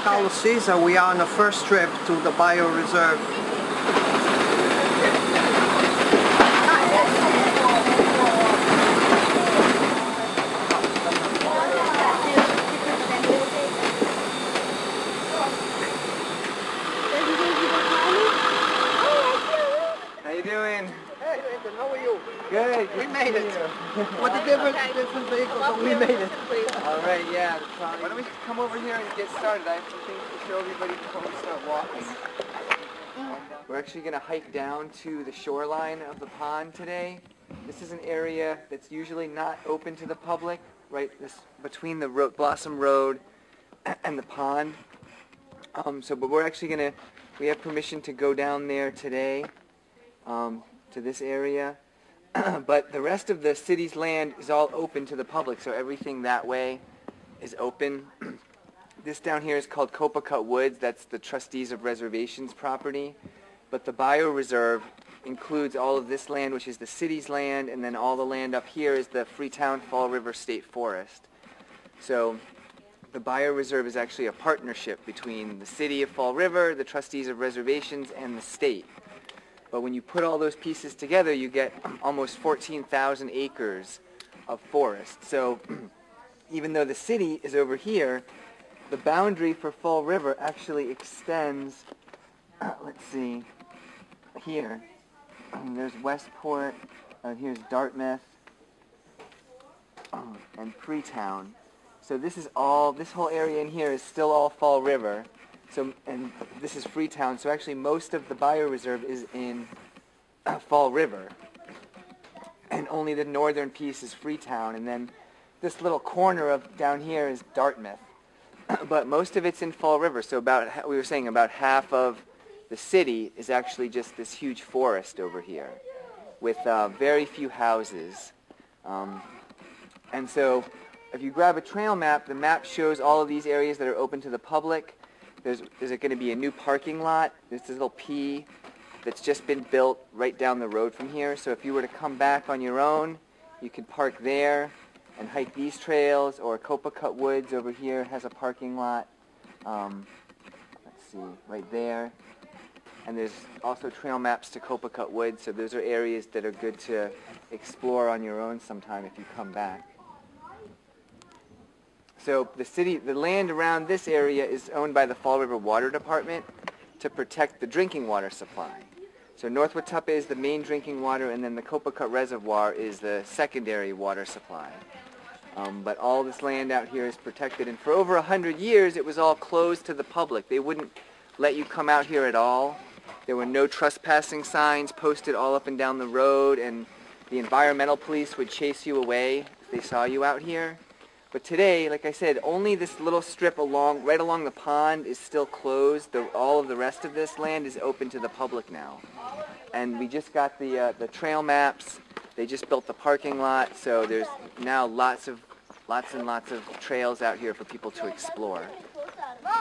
Scarlet Tanager. We are on the first trip to the Bioreserve. How you doing? Hey, Nathan, how are you? Good. We made it. What the different vehicles, but we made it. All right, yeah. Why don't we come over here and get started? I have some things to show everybody before we start walking. We're actually going to hike down to the shoreline of the pond today. This is an area that's usually not open to the public, right between the Blossom Road and the pond. But we're actually we have permission to go down there today to this area. But the rest of the city's land is all open to the public, so everything that way is open. This down here is called Copacabana Woods. That's the Trustees of Reservations property. But the Bioreserve includes all of this land, which is the city's land, and then all the land up here is the Freetown Fall River State Forest. So the Bioreserve is actually a partnership between the city of Fall River, the Trustees of Reservations, and the state. But when you put all those pieces together, you get almost 14,000 acres of forest. So even though the city is over here, the boundary for Fall River actually extends, let's see, here. There's Westport, here's Dartmouth, and Freetown. So this whole area in here is still all Fall River. So, and this is Freetown, so actually most of the Bioreserve is in Fall River. And only the northern piece is Freetown, and then this little corner of down here is Dartmouth. But most of it's in Fall River, so we were saying about half of the city is actually just this huge forest over here with very few houses. And so if you grab a trail map, the map shows all of these areas that are open to the public. There's going to be a new parking lot. There's this little P that's just been built right down the road from here. So if you were to come back on your own, you could park there and hike these trails, or Copacabana Woods over here has a parking lot. Let's see, right there. And there's also trail maps to Copacabana Woods, so those are areas that are good to explore on your own sometime if you come back. So the land around this area is owned by the Fall River Water Department to protect the drinking water supply. So North Watuppa is the main drinking water, and then the Copacabana Reservoir is the secondary water supply. But all this land out here is protected, and for over 100 years it was all closed to the public. They wouldn't let you come out here at all. There were no trespassing signs posted all up and down the road, and the environmental police would chase you away if they saw you out here. But today, like I said, only this little strip right along the pond is still closed. All of the rest of this land is open to the public now. And we just got the trail maps. They just built the parking lot, so there's now lots and lots of trails out here for people to explore.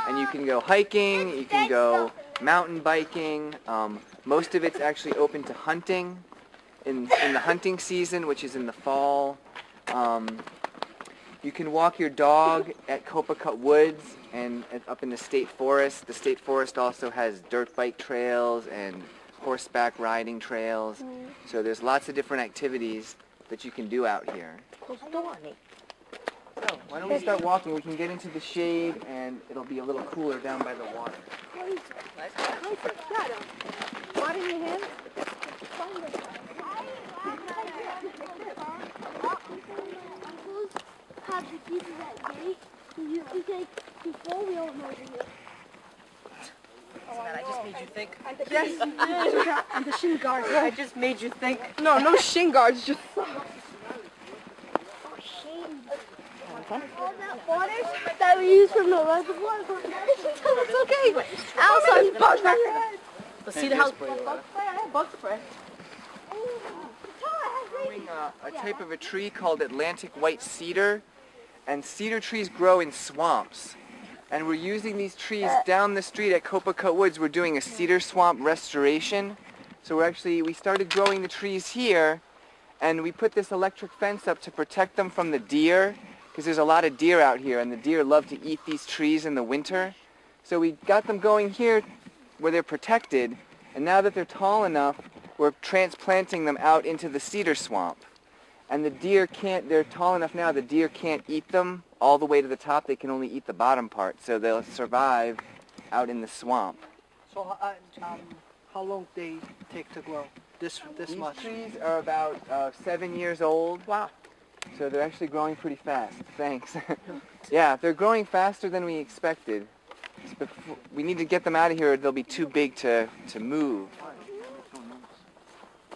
And you can go hiking, you can go mountain biking. Most of it's actually open to hunting in the hunting season, which is in the fall. You can walk your dog at Copacabana Woods and up in the state forest. The state forest also has dirt bike trails and horseback riding trails. So there's lots of different activities that you can do out here. So why don't we start walking? We can get into the shade and it'll be a little cooler down by the water. Water in your hand? Have the pieces that day we used to take before we all know it. I just made you think. Yes, you did. And the shin guards. I just made you think. No shin guards, just... All that water that we use from the reservoir, it's okay. Outside, bugs my head. Let's see the house. I have bug spray. A type of a tree called Atlantic white cedar, and cedar trees grow in swamps. And we're using these trees down the street at Copacabana Woods. We're doing a cedar swamp restoration. So we started growing the trees here, and we put this electric fence up to protect them from the deer, because there's a lot of deer out here, and the deer love to eat these trees in the winter. So we got them going here where they're protected, and now that they're tall enough, we're transplanting them out into the cedar swamp. And the deer can't, they're tall enough now, the deer can't eat them all the way to the top, they can only eat the bottom part, so they'll survive out in the swamp. So how long they take to grow? This much? These trees are about 7 years old. Wow. So they're actually growing pretty fast. Thanks. Yeah, they're growing faster than we expected. We need to get them out of here or they'll be too big to move.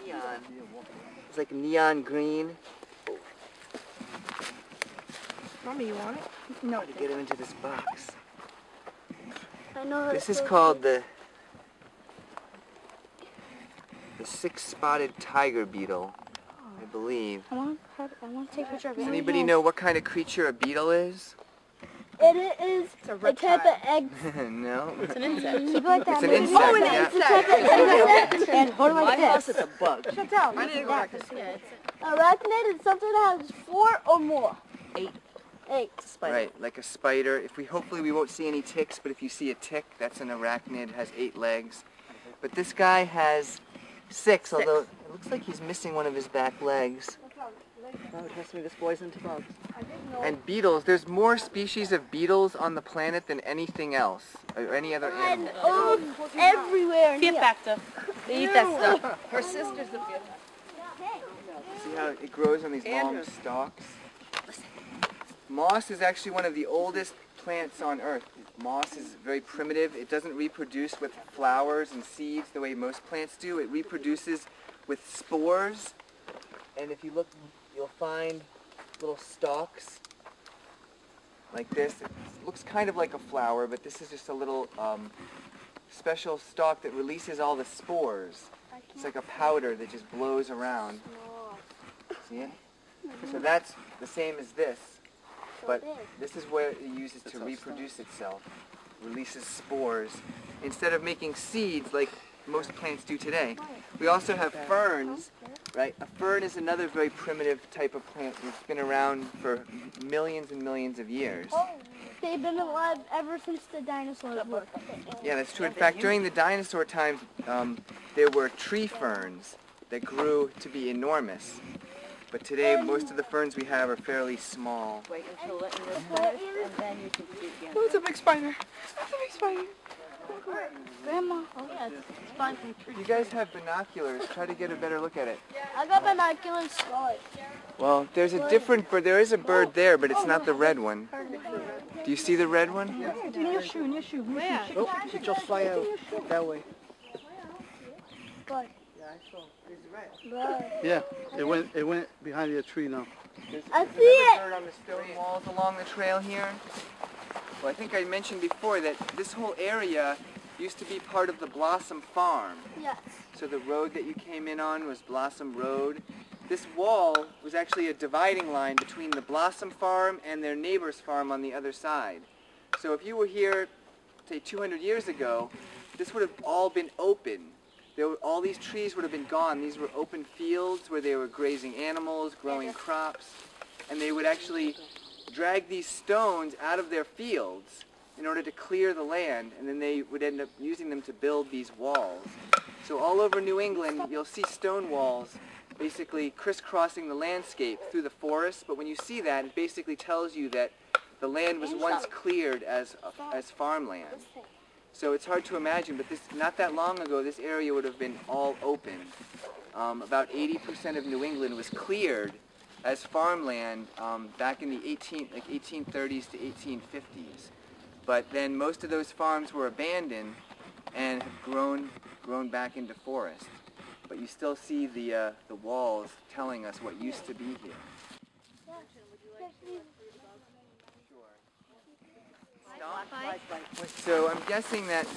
Neon. It's like neon green. Mommy, you want it? No. How to get them into this box. I know This is called the six-spotted tiger beetle, I believe. I want to take a picture of it. Does anybody know what kind of creature a beetle is? It is a type of egg. No. It's an insect. Keep like that. It's an insect, Oh, yeah. it's a type of insect. And hold it My like house this. is a bug. Chantel, I need to go back to see it. arachnid is something that has 4 or more. 8. 8. Spider. Right, like a spider. Hopefully we won't see any ticks, but if you see a tick, that's an arachnid, has 8 legs. But this guy has 6, although it looks like he's missing one of his back legs. Oh, trust me, this boy's into bugs. And beetles, there's more species of beetles on the planet than anything else, or any other And animal. everywhere in Fear here. factor. They eat that stuff. Her sister's the fear factor. See how it grows on these long Andrew. stalks? Moss is actually one of the oldest plants on Earth. Moss is very primitive. It doesn't reproduce with flowers and seeds the way most plants do. It reproduces with spores. And if you look, you'll find little stalks like this. It looks kind of like a flower, but this is just a little special stalk that releases all the spores. It's like a powder that just blows around. See it? So that's the same as this, but this is where it uses to reproduce itself. Releases spores instead of making seeds like most plants do today. We also have ferns, right? A fern is another very primitive type of plant that's been around for millions and millions of years. They've been alive ever since the dinosaurs were. Yeah, that's true. In fact, during the dinosaur times, there were tree ferns that grew to be enormous. But today, most of the ferns we have are fairly small. Wait until letting this finish, and then you can see again. Oh, it's a big spider. It's a big spider. Grandma. Oh, yeah, it's fine from trees. You guys have binoculars. Try to get a better look at it. I got binoculars, Scarlet. Well, there's a different bird. There is a bird there, but it's not the red one. Do you see the red one? In your shoe. Where? Oh, it just fly out that way. But, Yeah, I saw. There's red. Yeah, it went behind the tree now. I see it. Bird on the stone walls along the trail here. Well, I think I mentioned before that this whole area used to be part of the Blossom Farm. Yes. So the road that you came in on was Blossom Road. This wall was actually a dividing line between the Blossom Farm and their neighbor's farm on the other side. So if you were here, say 200 years ago, this would have all been open. All these trees would have been gone. These were open fields where they were grazing animals, growing crops, and they would actually drag these stones out of their fields in order to clear the land, and then they would end up using them to build these walls. So all over New England, you'll see stone walls basically crisscrossing the landscape through the forest, but when you see that, it basically tells you that the land was once cleared as farmland. So it's hard to imagine, but not that long ago, this area would have been all open. About 80% of New England was cleared as farmland back in the 1830s to 1850s. But then most of those farms were abandoned and have grown back into forest. But you still see the walls telling us what used to be here. So I'm guessing that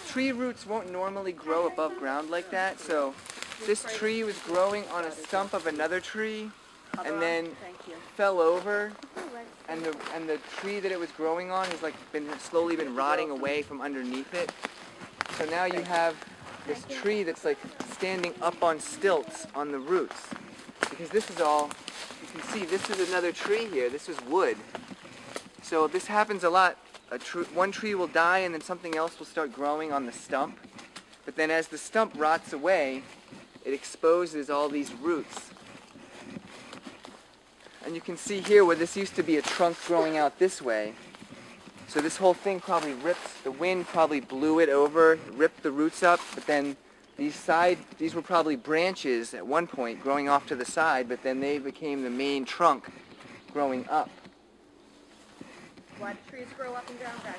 tree roots won't normally grow above ground like that. So this tree was growing on a stump of another tree and then fell over, and the tree that it was growing on has slowly been rotting away from underneath it. So now you have this tree that's like standing up on stilts on the roots, because this is all, you can see this is another tree here. This is wood. So this happens a lot one tree will die and then something else will start growing on the stump. But then as the stump rots away, it exposes all these roots. And you can see here where this used to be a trunk growing out this way. So this whole thing probably ripped, the wind probably blew it over, ripped the roots up, but then these were probably branches at one point growing off to the side, but then they became the main trunk growing up. Why do trees grow up and down, guys?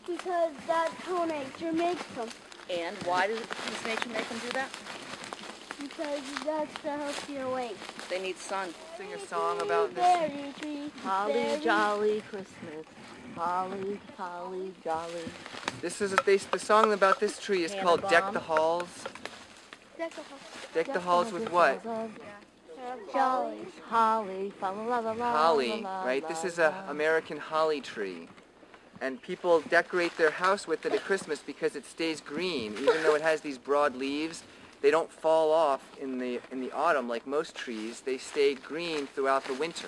Because that's how nature makes them. And why does nature make them do that? Because that's the healthier way. They need sun. Sing a song about this. Berry tree. Holly berry. jolly Christmas. Holly, holly jolly. This is the song about this tree is called Deck the Halls. Deck the halls with what? Jolly. Holly, fa la la la la. Holly, la, right? la, This is la. a American holly tree. And people decorate their house with it at Christmas because it stays green. Even though it has these broad leaves, they don't fall off in the autumn like most trees. They stay green throughout the winter.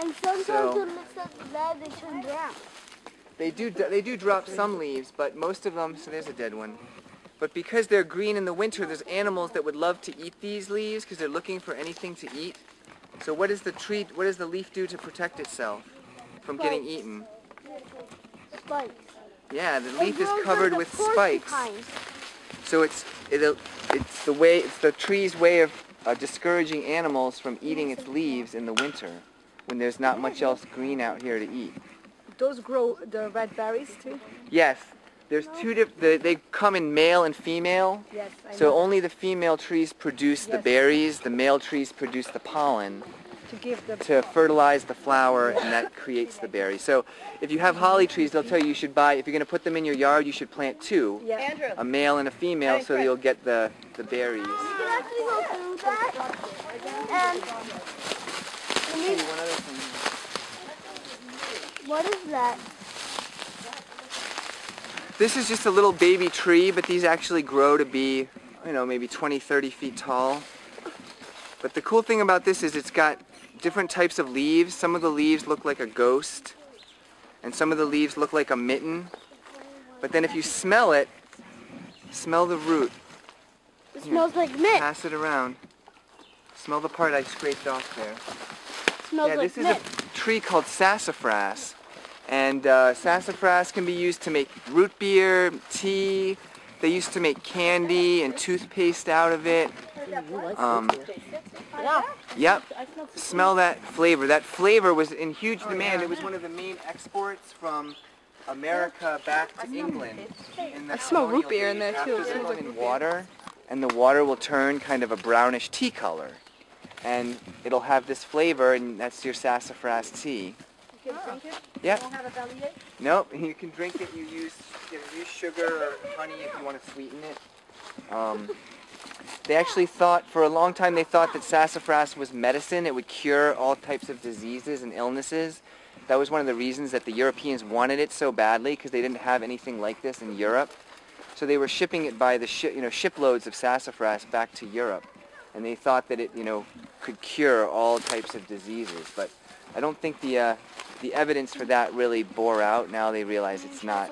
And sometimes So- when it's at bad, they turn brown. They do drop some leaves, but most of them, so there's a dead one. But because they're green in the winter, there's animals that would love to eat these leaves because they're looking for anything to eat. So what does the leaf do to protect itself from getting eaten? Spikes. Yeah, the It leaf is grows covered like with a spikes. porcupine. So it's the tree's way of discouraging animals from eating its leaves in the winter when there's not much else green out here to eat. Those grow the red berries too? Yes, there's they come in male and female. Yes, I So only the female trees produce the Yes. berries, the male trees produce the pollen to give the to fertilize the flower, and that creates the berries. So if you have holly trees, they'll tell you should buy, if you're going to put them in your yard, you should plant two, Andrew. a male and a female, so you'll get the berries. You can actually go through that. And Hey, one other thing. what is that? This is just a little baby tree, but these actually grow to be, maybe 20, 30 feet tall. But the cool thing about this is it's got different types of leaves. Some of the leaves look like a ghost, and some of the leaves look like a mitten. But then if you smell it, smell the root. It smells like mint. Pass it around. Smell the part I scraped off there. It smells Yeah, like this is mint. a tree called sassafras. And sassafras can be used to make root beer, tea. They used to make candy and toothpaste out of it. Yep. Smell that flavor. That flavor was in huge demand. It was one of the main exports from America back to England. I smell root beer in there, too. It After smells they like put in root beer. water, and the water will turn kind of a brownish tea color. And it'll have this flavor, and that's your sassafras tea. You can drink it? Yep. You won't have a bellyache? Nope, you can drink it. You use sugar or honey if you want to sweeten it. They actually thought, for a long time, they thought that sassafras was medicine. It would cure all types of diseases and illnesses. That was one of the reasons that the Europeans wanted it so badly, because they didn't have anything like this in Europe. So they were shipping it by the shiploads of sassafras back to Europe, and they thought that it could cure all types of diseases. But I don't think the evidence for that really bore out. Now they realize it's not.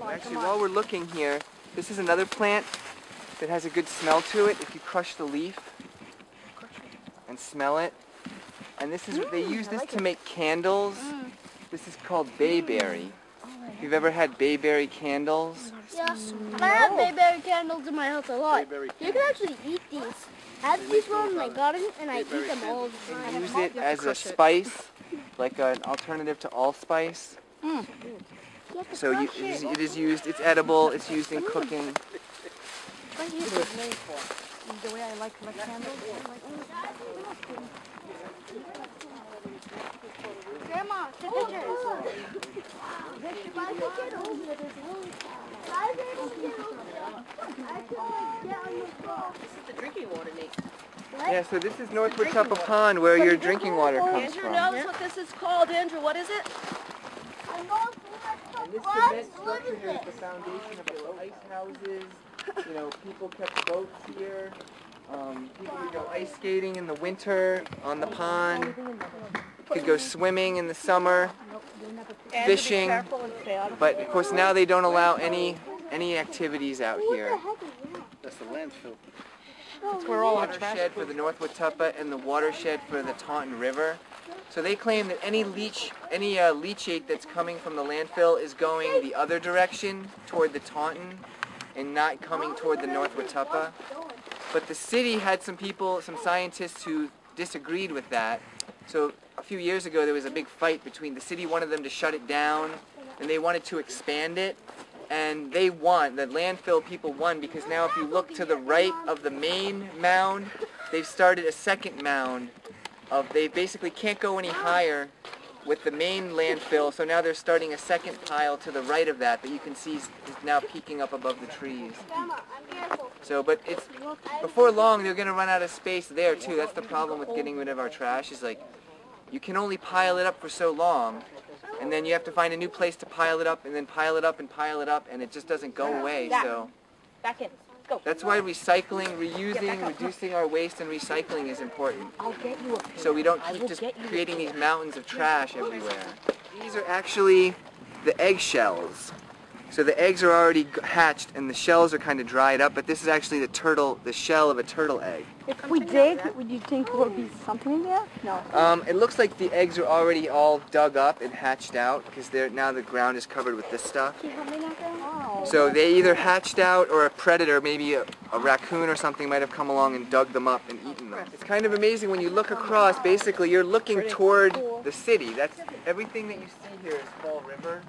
Actually, while we're looking here, this is another plant that has a good smell to it if you crush the leaf and smell it. And this is they use this to make candles. This is called Bayberry. If you've ever had Bayberry candles, Yeah, I have bayberry candles in my house a lot. You can actually eat these. I have these ones in my garden, and I eat them all the time. use it as a spice, like an alternative to allspice. So it is used, it's edible, it's used in cooking. What do you use it made for? The way I like to light candles? Grandma, take pictures. This is the drinking water, Nate. Yeah, so this is North Watuppa Pond where your drinking water comes Andrew from. knows what this is called. Andrew, what is it? And this cement structure here is the foundation of the ice houses. People kept boats here. People would go ice skating in the winter on the pond. Could go swimming in the summer, fishing. But of course now they don't allow any activities out here. That's the landfill. That's where all our Watershed for the North Watuppa and the watershed for the Taunton River. So they claim that any leachate that's coming from the landfill is going the other direction toward the Taunton and not coming toward the North Watuppa. But the city had some scientists who disagreed with that. So a few years ago there was a big fight between the city wanted them to shut it down and they wanted to expand it. And they won, the landfill people won, because now if you look to the right of the main mound, they've started a second mound. They basically can't go any higher with the main landfill, so now they're starting a second pile to the right of that you can see is now peeking up above the trees. So, but it's, before long they're going to run out of space there too. That's the problem with getting rid of our trash, is like, you can only pile it up for so long. And then you have to find a new place to pile it up, and then pile it up, and pile it up, and it just doesn't go away. So Back in. Go. that's why recycling, reusing, reducing our waste and recycling is important. I'll get you a pin. So we don't keep just creating these mountains of trash everywhere. These are actually the eggshells. So the eggs are already hatched, and the shells are kind of dried up, but this is actually the shell of a turtle egg. If we dig, would you think there would be something in there? No. It looks like the eggs are already all dug up and hatched out, because now the ground is covered with this stuff. Can you help me knock that out? So they either hatched out, or a predator, maybe a raccoon or something, might have come along and dug them up and eaten them. It's kind of amazing when you look across. Basically, you're looking toward the city. That's everything that you see here is Fall River.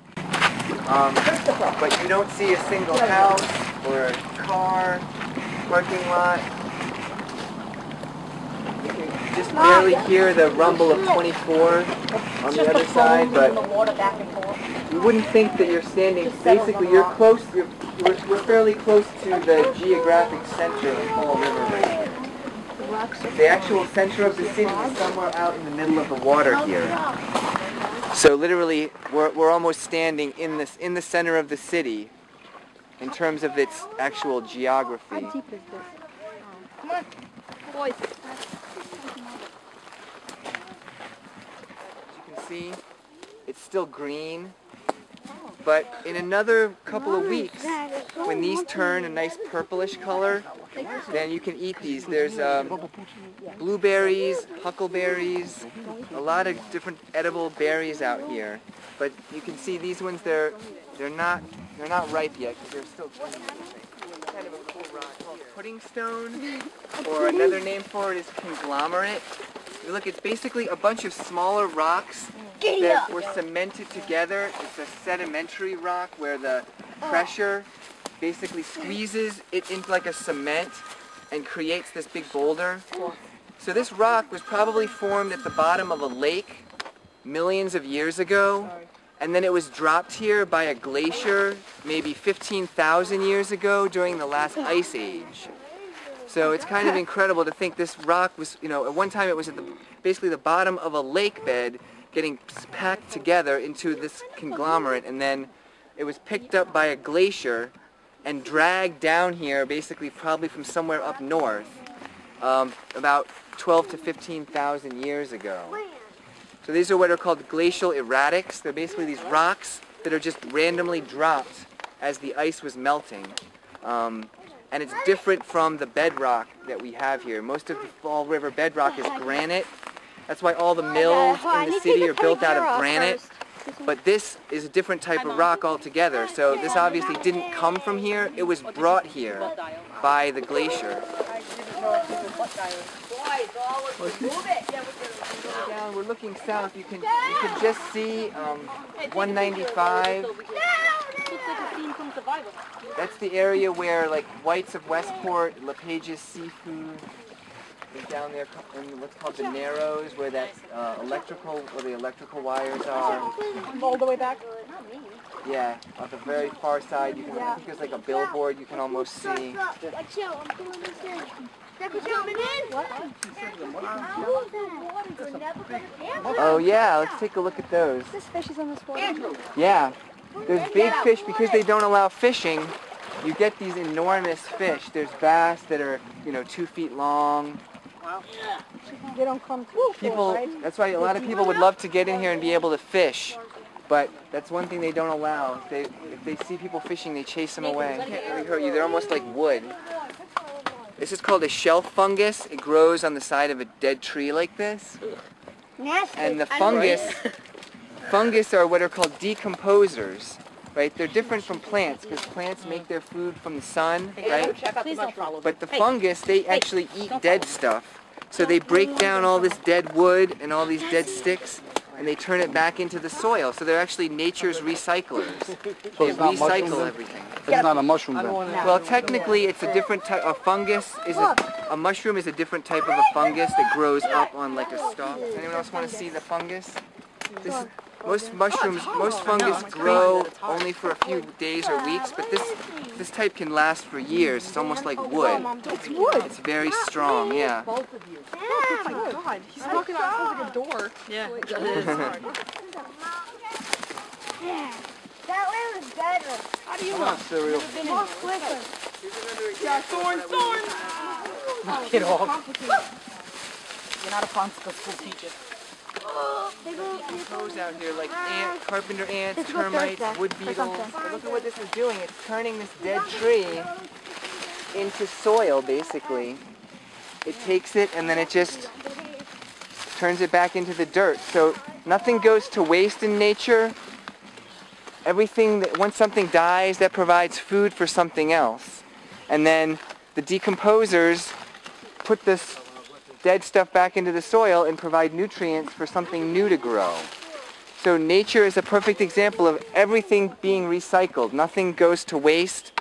But you don't see a single house or a car, parking lot. You can just barely hear the rumble of 24 on the other side, but you wouldn't think that you're standing, basically you're close, we're fairly close to the geographic center of Fall River right here. The actual center of the city is somewhere out in the middle of the water here. So literally, we're almost standing in the center of the city in terms of its actual geography. How deep is this? Come on, boys. As you can see, it's still green, but in another couple of weeks, when these turn a nice purplish color, then you can eat these. There's blueberries, huckleberries, a lot of different edible berries out here. But you can see these ones, they're not ripe yet because they're still green. Kind of a cool rock called Puddingstone, or another name for it is Conglomerate. Look, it's basically a bunch of smaller rocks that were cemented together. It's a sedimentary rock where the pressure basically squeezes it into like a cement and creates this big boulder. So this rock was probably formed at the bottom of a lake millions of years ago, and then it was dropped here by a glacier maybe 15,000 years ago during the last ice age. So it's kind of incredible to think this rock was, at one time it was at basically the bottom of a lake bed getting packed together into this conglomerate, and then it was picked up by a glacier and dragged down here basically probably from somewhere up north about 12 to 15,000 years ago. So these are what are called glacial erratics. They're basically these rocks that are just randomly dropped as the ice was melting. And it's different from the bedrock that we have here. Most of the Fall River bedrock is granite. That's why all the mills in the city are built out of granite. But this is a different type of rock altogether. So this obviously didn't come from here. It was brought here by the glacier. We're looking south. You can just see 195. That's the area where like Whites of Westport, LePage's Seafood is down there in what's called the Narrows, where that the electrical wires are. All the way back? Yeah, on the very far side, I think there's like a billboard you can almost see. Oh yeah, let's take a look at those. This fish is on this water. Yeah, there's big fish because they don't allow fishing. you get these enormous fish. There's bass that are, 2 feet long. Wow. They don't come too People, right? that's why a lot of people would love to get in here and be able to fish, but that's one thing they don't allow. If they see people fishing, they chase them away. They can't really hurt you. They're almost like wood. This is called a shelf fungus. It grows on the side of a dead tree like this. Nasty. And the fungus are what are called decomposers, right? They're different from plants because plants make their food from the sun, right? Please don't follow me. But the fungus, they actually eat dead stuff. So they break down all this dead wood and all these dead sticks, and they turn it back into the soil. So they're actually nature's recyclers. They recycle everything. It's not a mushroom then. Well, technically, it's a different type. A fungus is a mushroom is a different type of a fungus that grows up on like a stalk. Does anyone else want to see the fungus? Most fungus grow only for a few days or weeks, but this type can last for years. It's almost like wood. It's wood. It's very strong, yeah. Both of you. Oh my God, he's talking out like a door. Yeah. That way was better. How do you Come on, cereal. More quicker. Yeah, thorns. Knock it off. You're not a farm school teacher. Decomposers out here like carpenter ants, termites, wood beetles. But look at what this is doing. It's turning this dead tree into soil, basically. It takes it and then it just turns it back into the dirt. So nothing goes to waste in nature. Everything that once something dies, that provides food for something else. And then the decomposers put this dead stuff back into the soil and provide nutrients for something new to grow. So nature is a perfect example of everything being recycled. Nothing goes to waste.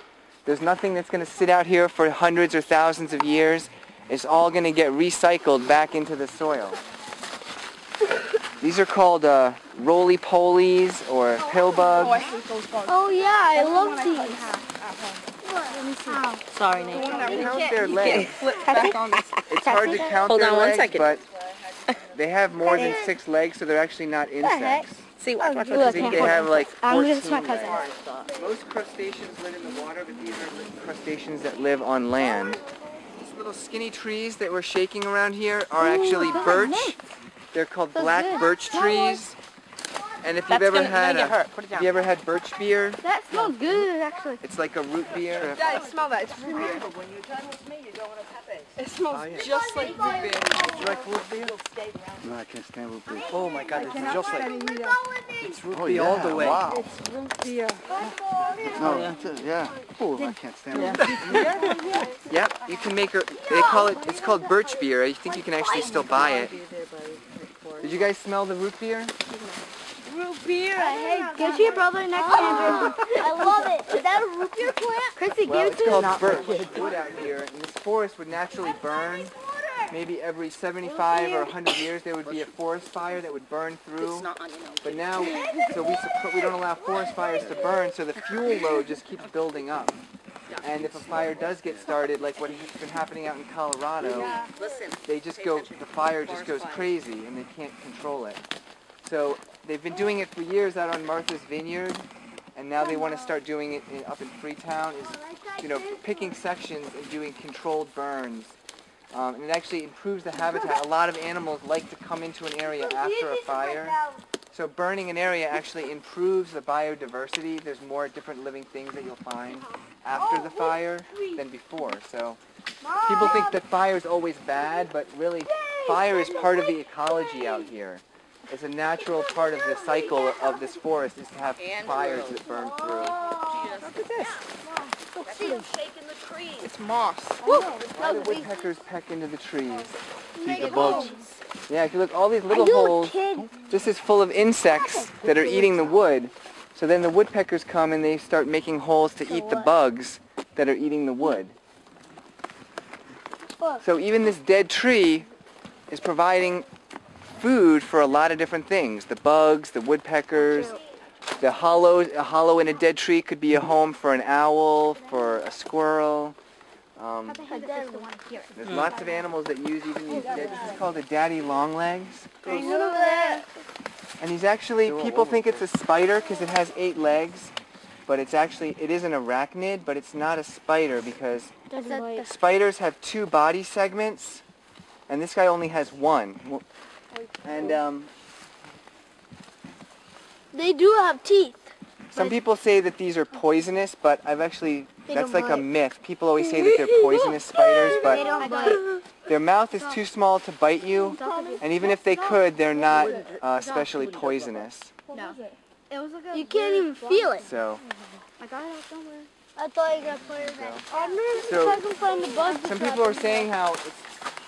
There's nothing that's going to sit out here for hundreds or thousands of years. It's all going to get recycled back into the soil. These are called roly-polies or pill bugs. Oh yeah, I love these. Sorry, Nate. Count their legs. It's hard to count Hold their on one legs, second. but they have more than 6 legs, so they're actually not insects. See, watch. I think they have like 14 It's my cousin. legs. Most crustaceans live in the water, but these are crustaceans that live on land. These little skinny trees that we're shaking around here are actually birch. They're called black birch trees. And if you've ever had birch beer, That smells good actually. it's like a root beer. Dad, smell that. It's root beer. When you're done with me, you don't want to have it. It smells just like root beer. Do you like root beer? No, I can't stand root beer. Oh my God, it's just like it's root Oh beer yeah, all the way. wow. It's root beer. No, yeah. Oh, I can't stand root beer. Yep, you can make it's called birch beer. I think you can actually still buy it. Did you guys smell the root beer? Root beer, I hate. Give it to your brother next time. I love it. Is that a root beer plant? Chrissy, Well, give it's it to called birch wood out here, and this forest would naturally burn. Maybe every 75 or 100 years there would be a forest fire that would burn through. But now, so we don't allow forest fires to burn, so the fuel load just keeps building up. And if a fire does get started, like what has been happening out in Colorado, the fire just goes crazy and they can't control it. So they've been doing it for years out on Martha's Vineyard, and now they want to start doing it up in Freetown, picking sections and doing controlled burns. And it actually improves the habitat. A lot of animals like to come into an area after a fire. So burning an area actually improves the biodiversity. There's more different living things that you'll find after the fire than before. So people think that fire is always bad, but really fire is part of the ecology out here. It's a natural part of the cycle of this forest is to have fires that burn through. Look at this. Shaking the trees. It's moss. Why do woodpeckers peck into the trees? Eat the bugs. Yeah, if you look, all these little holes, this is full of insects that are eating the wood. So then the woodpeckers come and they start making holes to eat the bugs that are eating the wood. So even this dead tree is providing food for a lot of different things. The bugs, the woodpeckers, a hollow in a dead tree could be a home for an owl, for a squirrel. There's lots of animals that use even these dead. This is called a daddy longlegs. I know that. And he's actually, people think it's a spider because it has 8 legs. but it is an arachnid, but it's not a spider because Doesn't bite. spiders have 2 body segments, and this guy only has 1. And They do have teeth. some people say that these are poisonous, but that's don't like a bite. myth. People always say that they're poisonous spiders, They but don't bite. their mouth is too small to bite you, and even if they could, they're not especially poisonous. No. You can't even feel it. So, I got it out somewhere. I thought you got put it back. So, I can find the bugs. some people are saying how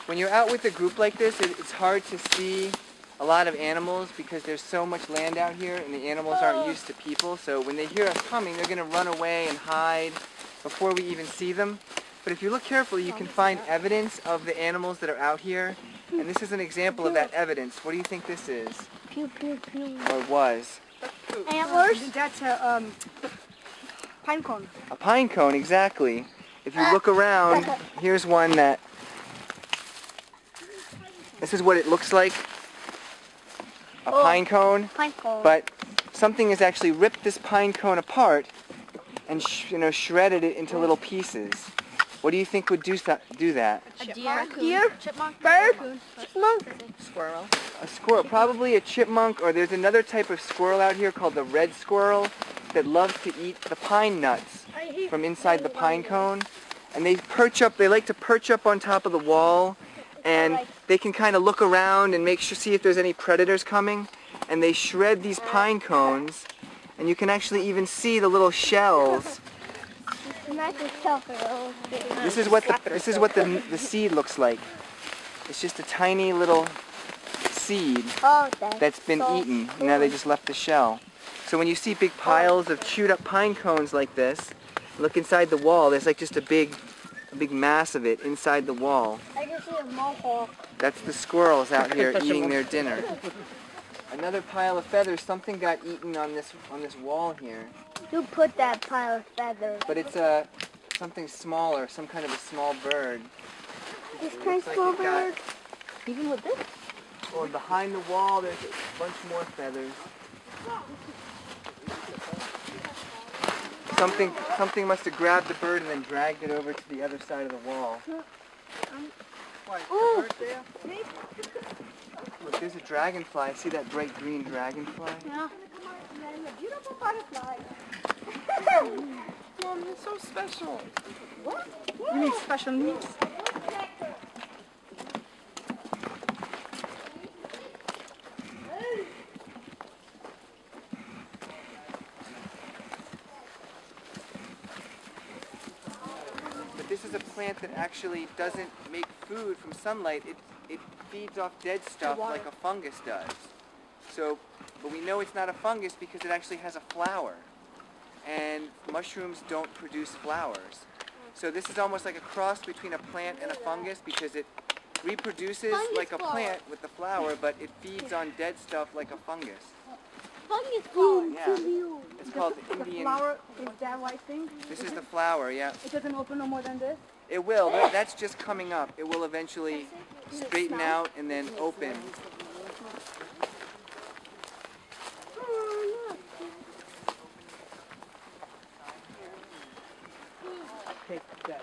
when you're out with a group like this, it's hard to see a lot of animals because there's so much land out here and the animals aren't used to people. So when they hear us coming, they're going to run away and hide before we even see them. But if you look carefully, you can find evidence of the animals that are out here. And this is an example of that evidence. What do you think this is? Pew, pew, pew. Or was? Antlers? That's a pine cone. A pine cone, exactly. If you look around, here's one that... This is what it looks like. A pine cone. Pine cone. But something has actually ripped this pine cone apart and shredded it into little pieces. What do you think would do that? A deer? Deer? Chipmunk? Bird? Raccoon? Chipmunk? Squirrel? A squirrel, probably a chipmunk, or there's another type of squirrel out here called the red squirrel that loves to eat the pine nuts from inside the pine cone. And they like to perch up on top of the wall, and they can kind of look around and see if there's any predators coming. And they shred these pine cones, and you can actually even see the little shells. This is what the seed looks like. It's just a tiny little seed that's been eaten. And now they just left the shell. So when you see big piles of chewed up pine cones like this, look inside the wall. There's like just a big mass of it inside the wall. I can see a mohawk. That's the squirrels out here eating their dinner. Another pile of feathers. Something got eaten on this wall here. Who put that pile of feathers? But it's something smaller, some kind of a small bird. This kind of small bird? Even with this? Or behind the wall, there's a bunch more feathers. Something must have grabbed the bird and then dragged it over to the other side of the wall. Oh! Look, there's a dragonfly. See that bright green dragonfly? Yeah. Beautiful butterfly. Mom, you're so special. What? You need special needs. But this is a plant that actually doesn't make food from sunlight. It feeds off dead stuff like a fungus does. So, but we know it's not a fungus because it actually has a flower. And mushrooms don't produce flowers. So this is almost like a cross between a plant and a fungus because it reproduces like a plant with the flower, but it feeds on dead stuff like a fungus. Fungus flower. Yeah. It's called Indian... Flower is that white thing? This is the flower, yeah. It doesn't open no more than this? It will. That's just coming up. It will eventually straighten out and then open.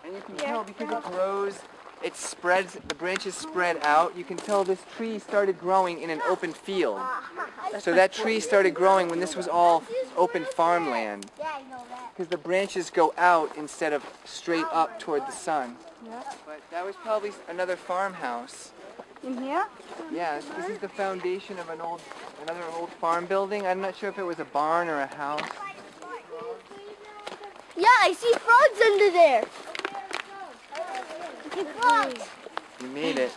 And you can tell because it grows, it spreads, the branches spread out. You can tell this tree started growing in an open field. So that tree started growing when this was all open farmland. Yeah, I know that. Because the branches go out instead of straight up toward the sun. But that was probably another farmhouse. In here? Yeah, this is the foundation of another old farm building. I'm not sure if it was a barn or a house. Yeah, I see frogs under there. I see frogs. You made it.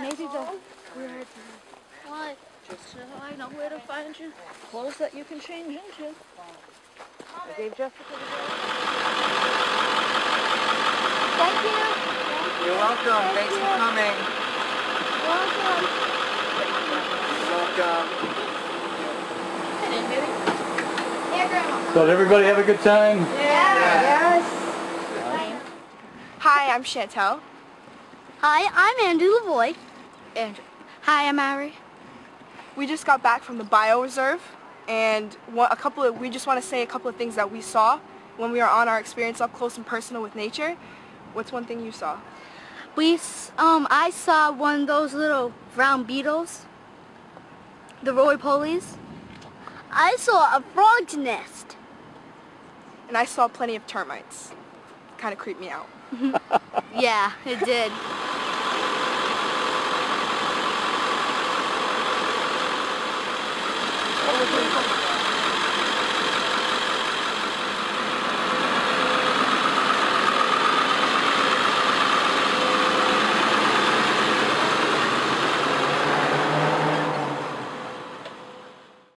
Maybe the... What? Just so I know where to find you. Clothes that you can change into. I gave Jessica the... Thank you. You're welcome. Thanks for coming. Welcome. You're welcome. Here, Grandma. So did everybody have a good time? Yes. Hi, I'm Chantel. Hi, I'm Andy Lavoy. And Hi, I'm Ari. we just got back from the Bioreserve. and we just want to say a couple of things that we saw when we were on our experience up close and personal with nature. What's one thing you saw? I saw one of those little brown beetles, the roly-polies. I saw a frog's nest. And I saw plenty of termites. Kind of creeped me out. Yeah, it did.